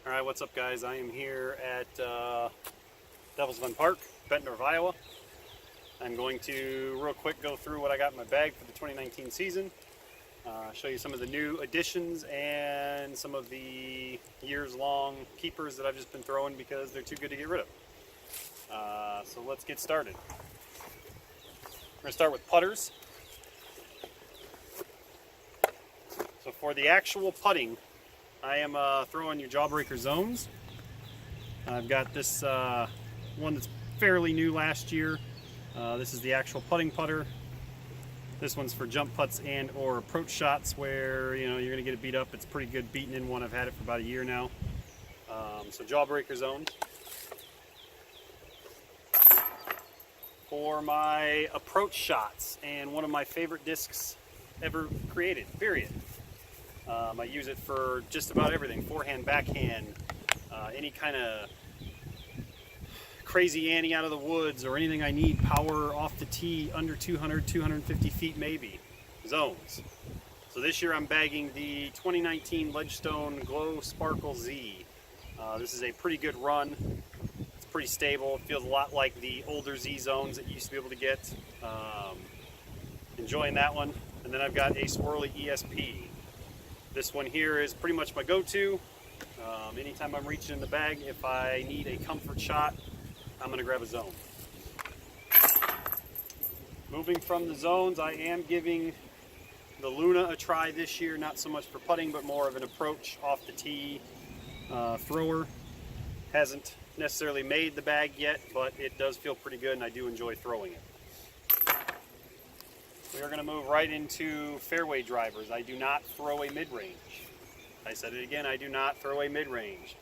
Alright, what's up guys? I am here at Devil's Run Park, Bettendorf, Iowa. I'm going to real quick go through what I got in my bag for the 2019 season, show you some of the new additions and some of the years-long keepers that I've just been throwing because they're too good to get rid of. So let's get started. We're going to start with putters. So for the actual putting, I am throwing your Jawbreaker Zones. I've got this one that's fairly new last year. This is the actual putting putter. This one's for jump putts and or approach shots where you're going to get it beat up. It's pretty good beating in one. I've had it for about a year now. So Jawbreaker Zone. For my approach shots and one of my favorite discs ever created, period. I use it for just about everything, forehand, backhand, any kind of crazy ante out of the woods or anything I need power off the tee under 200, 250 feet maybe, zones. So this year I'm bagging the 2019 Ledgestone Glow Sparkle Z. This is a pretty good run. It's pretty stable. It feels a lot like the older Z zones that you used to be able to get. Enjoying that one. And then I've got a Swirly ESP. This one here is pretty much my go-to. Anytime I'm reaching in the bag, if I need a comfort shot, I'm going to grab a zone. Moving from the zones, I am giving the Luna a try this year, not so much for putting, but more of an approach off the tee thrower. Hasn't necessarily made the bag yet, but it does feel pretty good and I do enjoy throwing it. We are going to move right into fairway drivers. I do not throw a mid-range. I said it again, I do not throw a mid-range.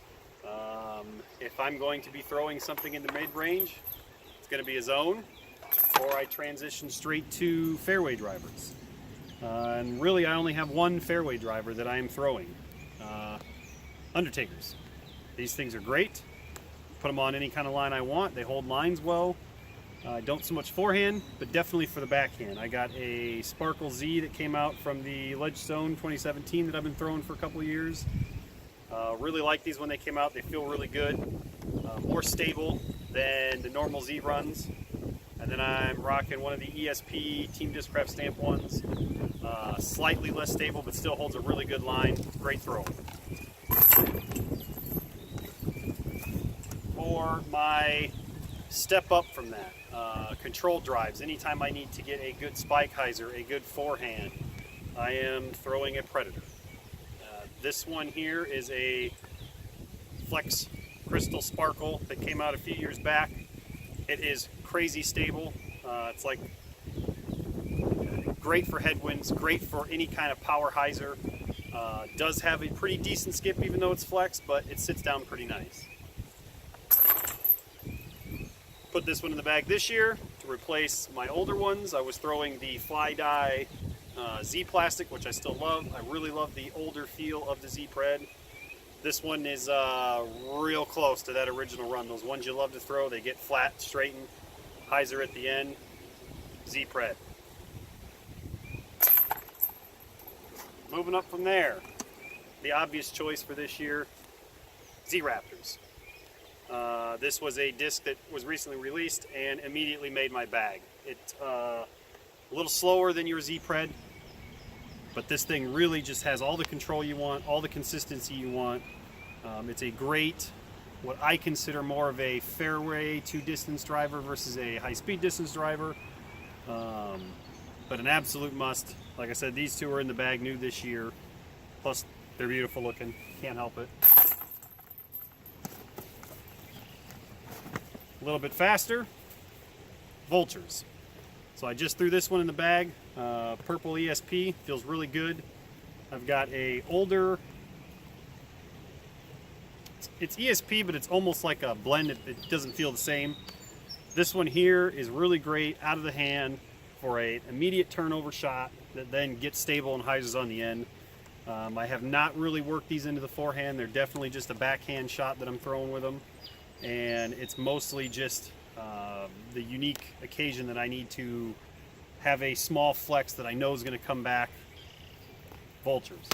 If I'm going to be throwing something in the mid-range, it's going to be a zone, or I transition straight to fairway drivers. And really I only have one fairway driver that I am throwing. Undertakers. These things are great. Put them on any kind of line I want. They hold lines well. Don't so much forehand, but definitely for the backhand. I got a Sparkle Z that came out from the Ledgestone 2017 that I've been throwing for a couple of years. Really like these when they came out. They feel really good. More stable than the normal Z runs. And then I'm rocking one of the ESP Team Discraft Stamp ones. Slightly less stable, but still holds a really good line. Great throw. For my step up from that, control drives, anytime I need to get a good spike hyzer, a good forehand, I am throwing a Predator. This one here is a Flex Crystal Sparkle that came out a few years back. It is crazy stable. It's like great for headwinds, great for any kind of power hyzer. Does have a pretty decent skip even though it's flex, but it sits down pretty nice. Put this one in the bag this year to replace my older ones. I was throwing the Fly Dye Z Plastic, which I still love. I really love the older feel of the Z Pred. This one is real close to that original run. Those ones you love to throw, they get flat, straightened, hyzer at the end. Z Pred. Moving up from there, the obvious choice for this year, Z Raptors. This was a disc that was recently released and immediately made my bag. It's a little slower than your Z Pred, but this thing really just has all the control you want, all the consistency you want. It's a great, what I consider more of a fairway to distance driver versus a high-speed distance driver, but an absolute must. Like I said, these two are in the bag new this year, plus they're beautiful looking, can't help it. A little bit faster, Vultures. So I just threw this one in the bag, purple ESP, feels really good. I've got a older, it's ESP, but it's almost like a blend. It doesn't feel the same. This one here is really great out of the hand for an immediate turnover shot that then gets stable and hyzers on the end. I have not really worked these into the forehand. They're definitely just a backhand shot that I'm throwing with them. And it's mostly just the unique occasion that I need to have a small flex that I know is going to come back. Vultures.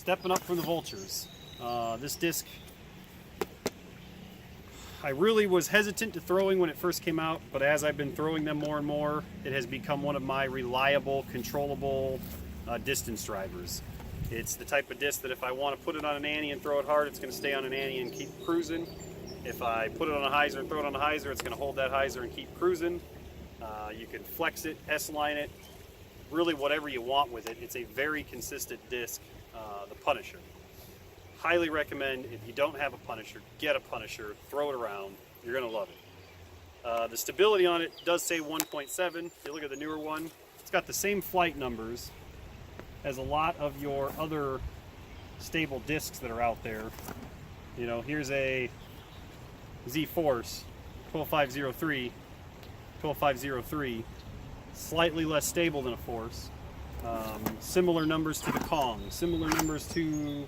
Stepping up from the Vultures, This disc, I really was hesitant to throwing when it first came out, but as I've been throwing them more and more, it has become one of my reliable, controllable distance drivers. It's the type of disc that if I want to put it on an Annie and throw it hard, it's going to stay on an Annie and keep cruising. If I put it on a hyzer and throw it on a hyzer, it's going to hold that hyzer and keep cruising. You can flex it, S-line it, really whatever you want with it. It's a very consistent disc, the Punisher. Highly recommend, if you don't have a Punisher, get a Punisher, throw it around, you're going to love it. The stability on it does say 1.7. If you look at the newer one, it's got the same flight numbers as a lot of your other stable discs that are out there. You know, here's a Z-Force 12503, 12503, slightly less stable than a Force. Similar numbers to the Kong, similar numbers to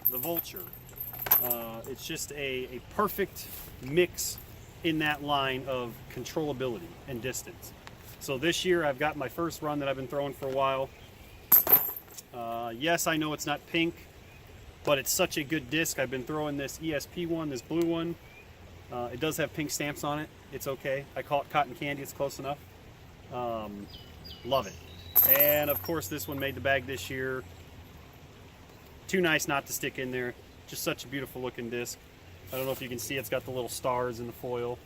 the Vulture. It's just a perfect mix in that line of controllability and distance. So this year I've got my first run that I've been throwing for a while. Yes, I know it's not pink, but it's such a good disc. I've been throwing this ESP one, this blue one. It does have pink stamps on it. It's okay. I call it cotton candy. It's close enough. Love it. And of course this one made the bag this year. Too nice not to stick in there. Just such a beautiful looking disc. I don't know if you can see, it's got the little stars in the foil.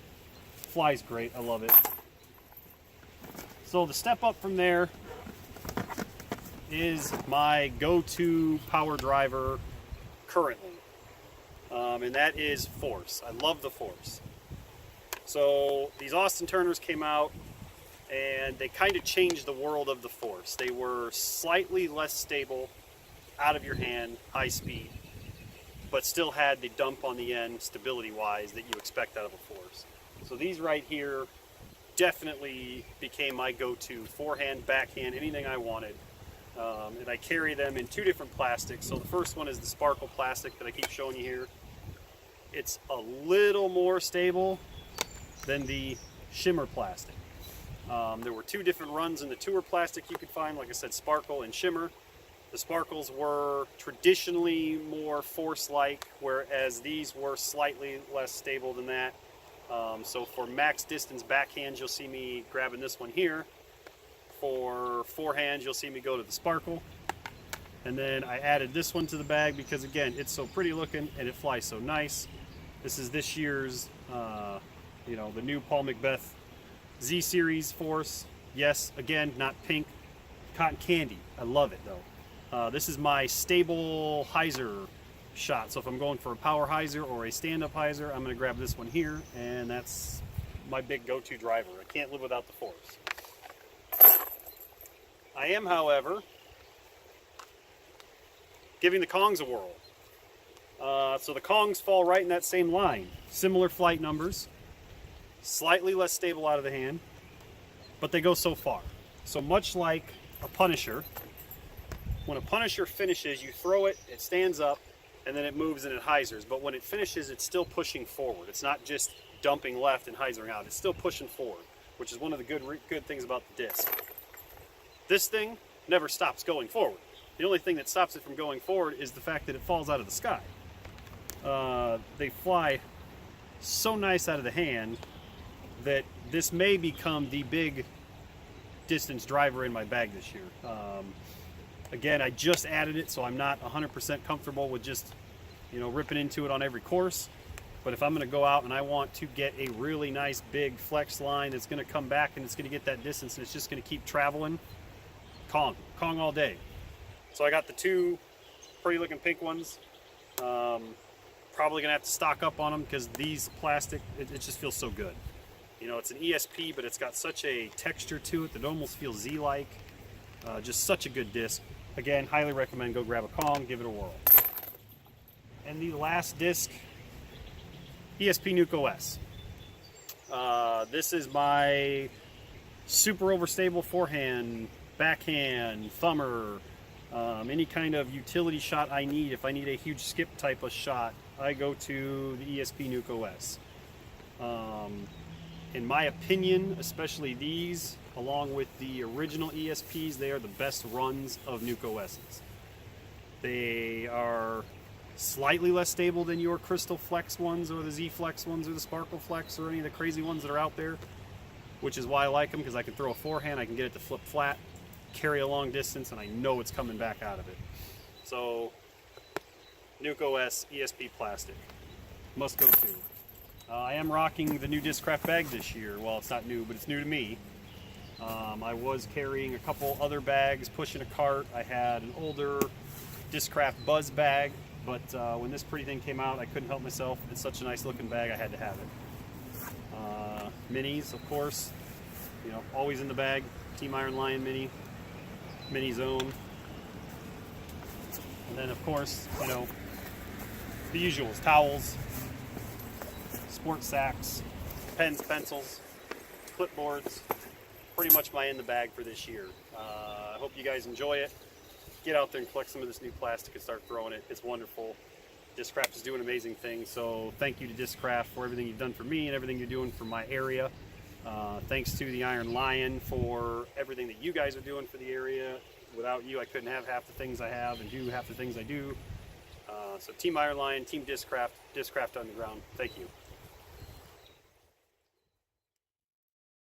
Flies great. I love it. So the step up from there is my go-to power driver currently, and that is Force. I love the Force. So these Austin Turners came out and they kind of changed the world of the Force. They were slightly less stable, out of your hand, high speed, but still had the dump on the end stability wise that you expect out of a Force. So these right here definitely became my go-to forehand, backhand, anything I wanted. And I carry them in two different plastics. So the first one is the Sparkle plastic that I keep showing you here. It's a little more stable than the Shimmer plastic. There were two different runs in the Tour plastic you could find, like I said, Sparkle and Shimmer. The Sparkles were traditionally more Force-like, whereas these were slightly less stable than that. So for max distance backhands, you'll see me grabbing this one here. For forehands, you'll see me go to the Sparkle. And then I added this one to the bag because, again, it's so pretty looking and it flies so nice. This is this year's, the new Paul McBeth Z-Series Force. Yes, again, not pink, cotton candy. I love it, though. This is my stable hyzer shot. So if I'm going for a power hyzer or a stand-up hyzer, I'm going to grab this one here, and that's my big go-to driver. I can't live without the Force. I am, however, giving the Kongs a whirl. So the Kongs fall right in that same line. Similar flight numbers, slightly less stable out of the hand, but they go so far. So much like a Punisher, when a Punisher finishes, you throw it, it stands up, and then it moves and it hyzers. But when it finishes, it's still pushing forward. It's not just dumping left and hyzering out. It's still pushing forward, which is one of the good things about the disc. This thing never stops going forward. The only thing that stops it from going forward is the fact that it falls out of the sky. They fly so nice out of the hand that this may become the big distance driver in my bag this year. Again, I just added it, so I'm not 100% comfortable with just, ripping into it on every course. But if I'm going to go out and I want to get a really nice big flex line that's going to come back and it's going to get that distance and it's just going to keep traveling, Kong all day. So I got the two pretty looking pink ones. Probably going to have to stock up on them because these plastic, it just feels so good. It's an ESP, but it's got such a texture to it that almost feels Z-like. Just such a good disc. Again, highly recommend go grab a Kong, give it a whirl. And the last disc, ESP Nuke OS. This is my super overstable forehand, backhand, thumber, any kind of utility shot I need. If I need a huge skip type of shot, I go to the ESP Nuke OS. In my opinion, especially these, along with the original ESPs, they are the best runs of Nuke OSs. They are slightly less stable than your Crystal Flex ones or the Z Flex ones or the Sparkle Flex or any of the crazy ones that are out there, which is why I like them, because I can throw a forehand, I can get it to flip flat, carry a long distance, and I know it's coming back out of it. So Nuke OS ESP plastic, must go to. I am rocking the new Discraft bag this year. Well, it's not new, but it's new to me. I was carrying a couple other bags, pushing a cart. I had an older Discraft Buzz bag, but when this pretty thing came out, I couldn't help myself. It's such a nice looking bag, I had to have it. Minis, of course, you know, always in the bag. Team Iron Lion mini, Mini Zone. And then, of course, you know, the usuals: towels, sport sacks, pens, pencils, clipboards. Pretty much my in the bag for this year. I hope you guys enjoy it. Get out there and collect some of this new plastic and start throwing it. It's wonderful. Discraft is doing amazing things, so thank you to Discraft for everything you've done for me and everything you're doing for my area. Thanks to the Iron Lion for everything that you guys are doing for the area. Without you, I couldn't have half the things I have and do half the things I do. So Team Iron Lion, Team Discraft, Discraft Underground, thank you.